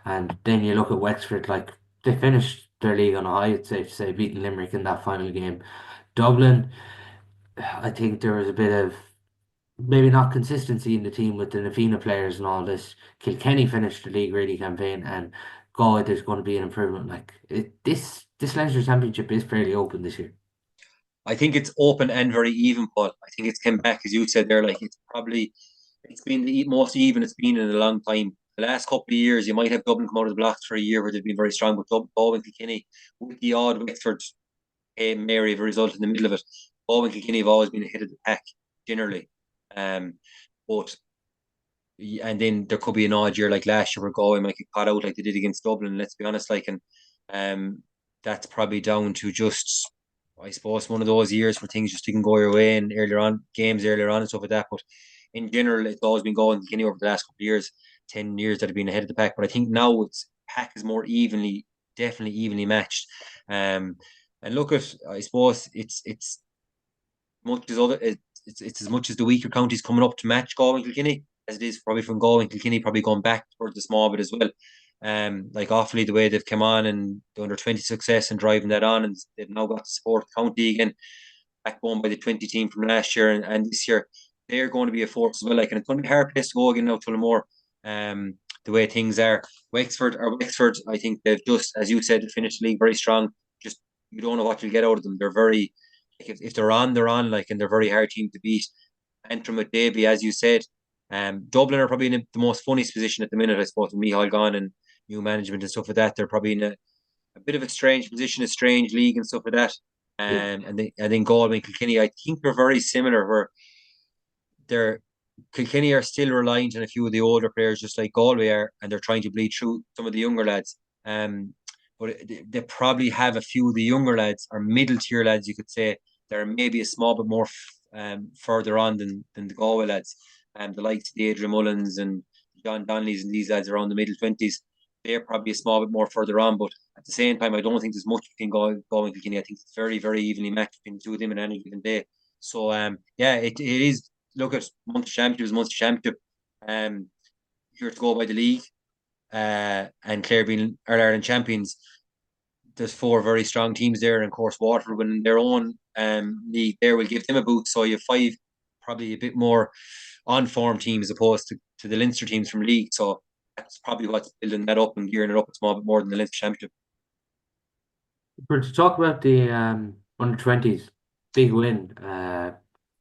And then you look at Wexford, like they finished their league on a high, it's safe to say, beating Limerick in that final game. Dublin, I think there was a bit of maybe not consistency in the team with the Nafina players and all this. Kilkenny finished the league really campaign, and God, there's going to be an improvement. This Leinster Championship is fairly open this year. I think it's open and very even, but I think it's come back, as you said there, like it's been the most even it's been in a long time. The last couple of years, you might have Dublin come out of the blocks for a year where they've been very strong, but Galway and Kilkenny, with the odd Wexford, Mary, have a result in the middle of it. Galway and Kilkenny have always been ahead of the pack, generally. Um, but and then there could be an odd year like last year where Galway might get caught out like they did against Dublin. Let's be honest, and um, that's probably down to just, I suppose, one of those years where things just didn't go your way and games earlier on and stuff like that. But in general, it's always been going Guinea over the last couple of years, 10 years that have been ahead of the pack. But I think now it's pack is more definitely evenly matched. Um, and look at, I suppose it's much as other it's as much as the weaker counties coming up to match Galway and Kilkenny as it is probably from Galway and Kilkenny probably going back towards the small bit as well. Like Offaly, the way they've come on and the under 20 success and driving that on, and they've now got to support county again, backbone by the 20 team from last year and this year. They're going to be a force as well. And it's going to be a hard place to go again now, Tullamore. The way things are, Wexford, I think they've just, as you said, finished the league very strong. Just you don't know what you'll get out of them. They're very, like, if they're on, they're on. And they're a very hard team to beat. Antrim with Davy, as you said. Dublin are probably in the most funniest position at the minute, I suppose, with Michael gone and new management and stuff like that. They're probably in a bit of a strange position, a strange league and stuff like that. Yeah. And then Galway and Kilkenny, I think they're very similar. Where they're Kilkenny are still reliant on a few of the older players, just like Galway are, and they're trying to bleed through some of the younger lads. But they probably have a few of the younger lads or middle tier lads, you could say, that are maybe a small bit more further on than the Galway lads. The likes of the Adrian Mullins and John Donnelly's and these lads around the middle 20s, they're probably a small bit more further on. But at the same time, I don't think there's much between Galway and Kilkenny. I think it's very, very evenly matched between the two of them in any given day. So yeah, it is. Look at Munster Championship. Here to go by the league, and Clare being Ireland champions. There's four very strong teams there, and of course Waterford winning their own league there will give them a boost. So you have five probably a bit more on form teams as opposed to the Leinster teams from league. So that's probably what's building that up and gearing it up a small bit more than the Leinster Championship. But to talk about the under 20s, big win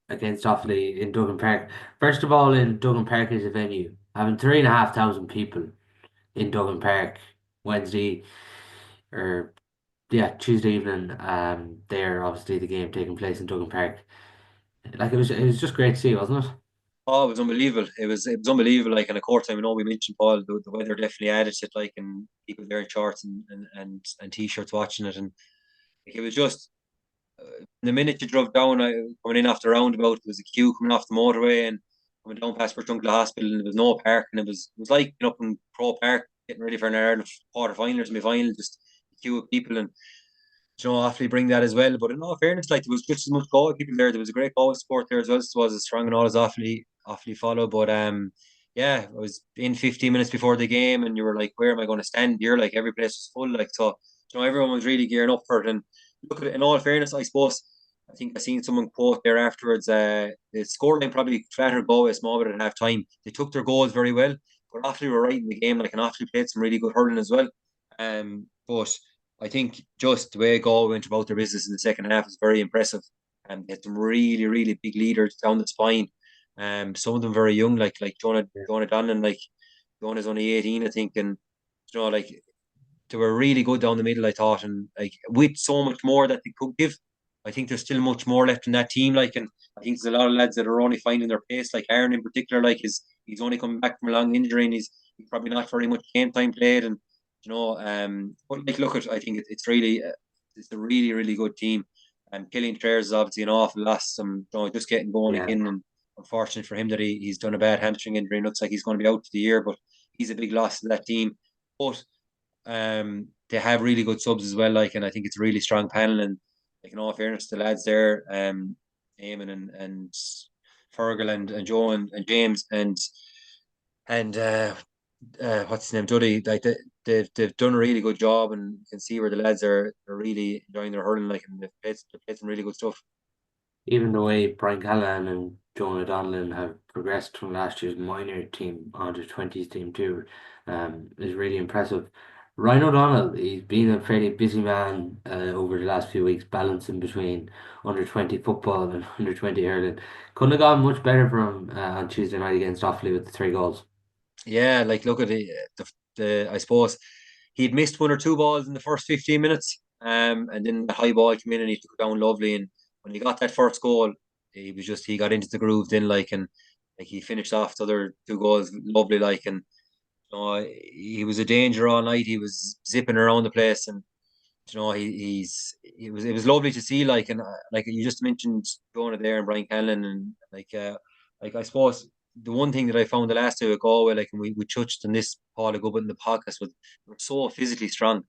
against Offaly in Duggan Park. First of all, in Duggan Park is a venue. Having 3,500 people in Duggan Park Wednesday or Tuesday evening. There obviously the game taking place in Duggan Park. Like it was just great to see, wasn't it? Oh, it was unbelievable. It was unbelievable. And of course, I know we mentioned Paul, the weather definitely added to it. And people there in shorts and t-shirts watching it, and it was just the minute you drove down, coming in off the roundabout, there was a queue coming off the motorway and coming down past Pertunkla Hospital, and there was no park, and it was like up in Pro Park getting ready for an Ireland quarter final or semi final, just a queue of people, and Offaly bring that as well. But in all fairness, there was just as much goal people there. There was a great goal support there as well. So it was as strong and all as Offaly follow. But yeah, I was in 15 minutes before the game, and you were like, where am I going to stand? You're like, every place was full. So everyone was really gearing up for it. And look at it. In all fairness, I suppose I think I seen someone quote there afterwards. The scoreline probably flattered Galway a small bit at half time. They took their goals very well, but Offaly were right in the game. And Offaly played some really good hurling as well. But I think just the way Galway went about their business in the second half was very impressive. And they had some really, really big leaders down the spine. Some of them very young, like Jonah Donlan, Jonah's only 18, I think, and like they were really good down the middle, I thought, and with so much more that they could give. I think there's still much more left in that team, and I think there's a lot of lads that are only finding their pace, like Aaron in particular, he's only coming back from a long injury and he's probably not very much game time played, and but look at, I think it's really it's a really, really good team. And Killian Traers is obviously an awful loss. Just getting going Yeah. again, and unfortunate for him that he's done a bad hamstring injury and looks like he's going to be out for the year. But he's a big loss to that team. But they have really good subs as well. And I think it's a really strong panel. And in all fairness, the lads there, Eamon and Fergal and Joe and James and what's his name, Duddy, they've done a really good job, and you can see where the lads are really enjoying their hurling, and they've played some really good stuff. Even the way Brian Callahan and Jonah Donlan have progressed from last year's minor team onto 20s team too, is really impressive. Ryan O'Donnell, he's been a fairly busy man over the last few weeks, balancing between under 20 football and under 20 hurling. Couldn't have gone much better for him on Tuesday night against Offaly with the 3 goals. Yeah, like look at the I suppose he'd missed one or two balls in the first 15 minutes. And then the high ball came in and he took it down lovely. And when he got that first goal, he got into the groove then like like he finished off the other 2 goals lovely like. He was a danger all night. He was zipping around the place, and it was lovely to see and like you just mentioned Jonah there and Brian Canlon and like I suppose the one thing that I found the last day with Galway and we touched on this Paul a good bit in the podcast was they were so physically strong.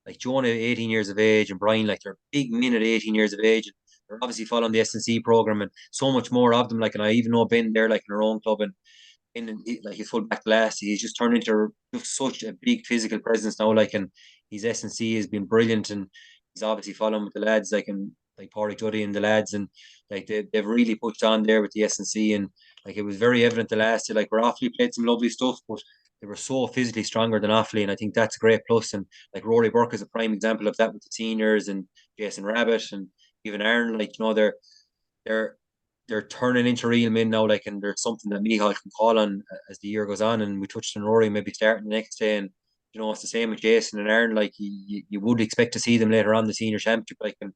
Like Jonah 18 years of age and Brian they're big men at 18 years of age, and they're obviously following the S&C program and so much more of them and I even know Ben there in our own club, and like his full back last, he's just turned into just such a big physical presence now. And his S&C has been brilliant, and he's obviously following with the lads and like Pádraig Juddy and the lads, and like they've really pushed on there with the S&C, and like it was very evident the last year. Like we're Offaly played some lovely stuff, but they were so physically stronger than Offaly, and I think that's a great plus. And like Rory Burke is a prime example of that with the seniors, and Jason Rabbit and even Aaron. They're they're turning into real men now, and there's something that Michal can call on as the year goes on. And we touched on Rory maybe starting the next day, and it's the same with Jason and Aaron. Like you would expect to see them later on the senior championship, and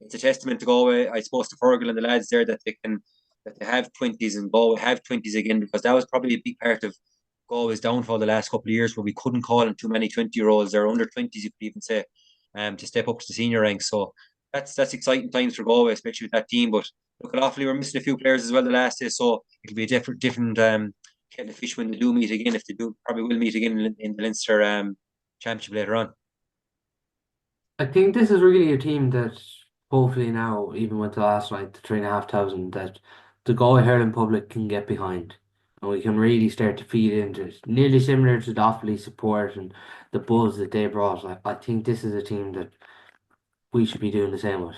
it's a testament to Galway, I suppose, to Fergal and the lads there that they have twenties and Galway have twenties again, because that was probably a big part of Galway's downfall the last couple of years, where we couldn't call in too many 20-year-olds or under 20s, you could even say, to step up to the senior ranks. So that's exciting times for Galway, especially with that team. But look at Offaly, we're missing a few players as well the last day, so it'll be a different kettle of fish when they do meet again. If they do, probably will meet again in the Leinster Championship later on. I think this is really a team that hopefully now, even with the last night, the 3,500, that the Galway hurling public can get behind. And we can really start to feed into it. Nearly similar to the Offaly support and the buzz that they brought. I think this is a team that we should be doing the same with.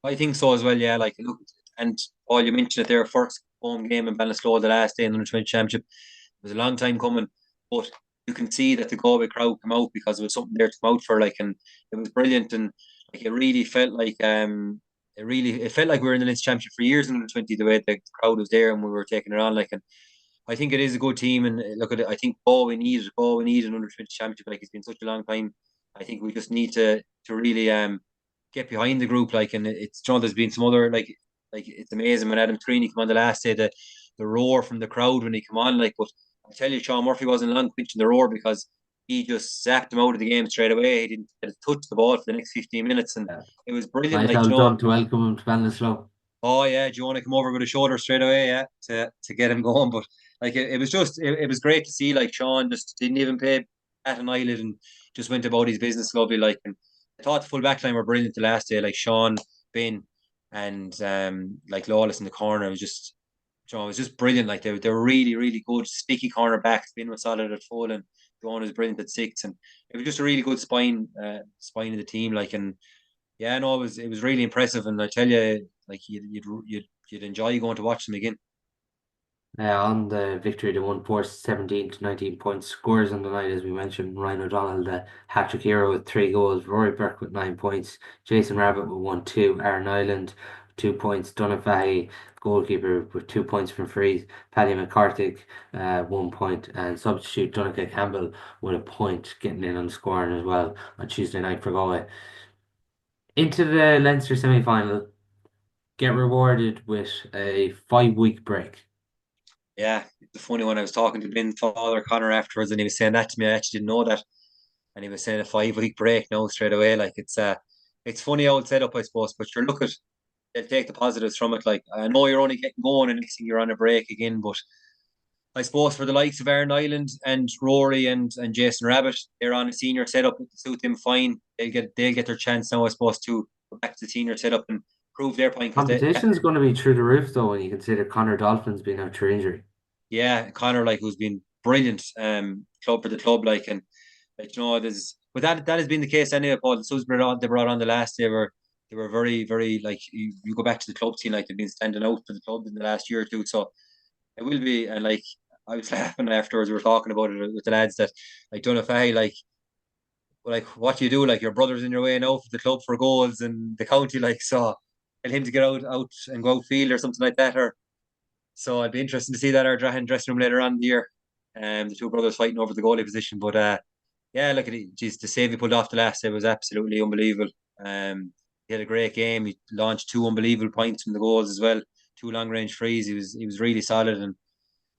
I think so as well. Yeah, like look, and all you mentioned it, their first home game in Ballinasloe the last day in the Under 20 Championship. It was a long time coming, but you can see that the Galway crowd come out because there was something there to come out for. And it was brilliant, and like it really felt like it felt like we were in the Leinster Championship for years in Under 20, the way the crowd was there and we were taking it on. And I think it is a good team, and look at it. I think all we need an Under 20 Championship. Like it's been such a long time. I think we just need to really get behind the group. And it's there's been some other like it's amazing when Adam Creaney came on the last day, the roar from the crowd when he come on. But I tell you, Sean Murphy wasn't long pinching the roar, because he just zapped him out of the game straight away. He didn't get to touch the ball for the next 15 minutes, and Yeah. it was brilliant. Nice old done to welcome him to Ballinasloe. Oh yeah, do you want to come over with a shoulder straight away? Yeah, to get him going. But like it was just it was great to see Sean just didn't even pay at an eyelid and just went about his business lovely. And I thought the full back line were brilliant the last day, like Sean, Ben, and like Lawless in the corner. It was just brilliant. Like they were really really good sticky corner backs. Ben was solid at full, and Sean was brilliant at six, and it was just a really good spine of the team. And yeah, no, it was really impressive, and I tell you, like you'd enjoy going to watch them again. On the victory, they won 17 to 19 points. Scores on the night, as we mentioned, Ryan O'Donnell, the hat trick hero with 3 goals, Rory Burke with 9 points, Jason Rabbit with 1, 2, Aaron Island 2 points, Donagh Fahy, goalkeeper with 2 points from frees, Paddy McCarthy 1 point, and substitute Donnacha Campbell with a point, getting in on the scoring as well on Tuesday night for Galway. Into the Leinster semi-final, get rewarded with a 5 week break. Yeah, it's a funny one. I was talking to Ben Father Connor afterwards, and he was saying that to me. I actually didn't know that, and he was saying a 5 week break now straight away. Like it's funny how it's set up, I suppose. But you're look at they'll take the positives from it. Like I know you're only getting going, and next thing you're on a break again, but I suppose for the likes of Aaron Island and Rory and Jason Rabbit, they're on a senior setup to suit them fine. They'll get their chance now, I suppose, to go back to the senior setup and prove their point, because Competition's going to be through the roof, though, when you consider Connor Dolphins being out through injury. yeah, Connor who's been brilliant club for the club there's but that has been the case anyway. Paul, the subs they brought on the last day they were very, very like you go back to the club scene, like they've been standing out for the club in the last year or two. So it will be, and like I was laughing afterwards. We were talking about it with the lads that like Donafay, like what do you do? Like your brother's in your way now for the club for goals and the county, like so tell him to get out and go outfield or something like that. Or so I'd be interested to see that our dressing room later on in the year. The two brothers fighting over the goalie position. But yeah, look at it. Geez, the save he pulled off the last day was absolutely unbelievable. He had a great game. He launched two unbelievable points from the goals as well. Two long range frees. He was really solid, and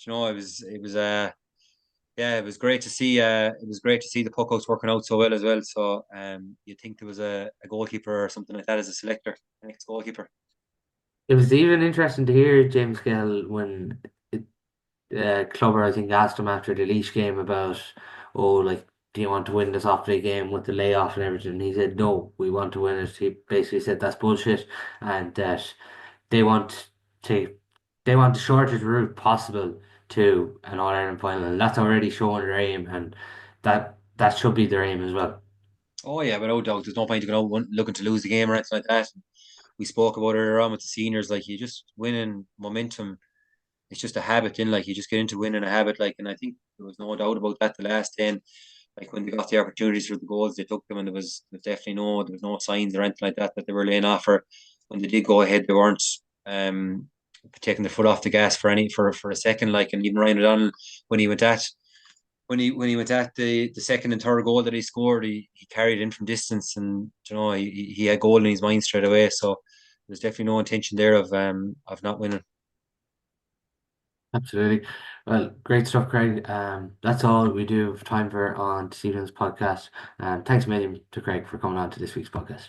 it was yeah, it was great to see. It was great to see the puckouts working out so well as well. So you'd think there was a goalkeeper or something like that as a selector, an ex goalkeeper. It was even interesting to hear James Gill when Clubber, I think, asked him after the Leash game about, oh, like, do you want to win this Offaly game with the layoff and everything? And he said, no, we want to win it. He basically said that's bullshit and that they want to they want the shortest route possible to an All Ireland final. And that's already showing their aim, and that should be their aim as well. Oh yeah, without doubt. There's no point in going out looking to lose the game or anything like that. We spoke about it earlier on with the seniors. Like you just winning momentum, it's just a habit. In like you just get into winning a habit. Like, and I think there was no doubt about that. The last 10, like when they got the opportunities for the goals, they took them, and there was definitely there was no signs or anything like that that they were laying off. Or when they did go ahead, they weren't um taking the foot off the gas for a second. Like, and even Ryan O'Donnell when he went at when he went at the second and third goal that he scored, he carried in from distance, and he had goal in his mind straight away. So there's definitely no intention there of not winning. Absolutely. Well, great stuff, Craig. That's all we do have time for on this evening's podcast. Thanks a million to Craig for coming on to this week's podcast.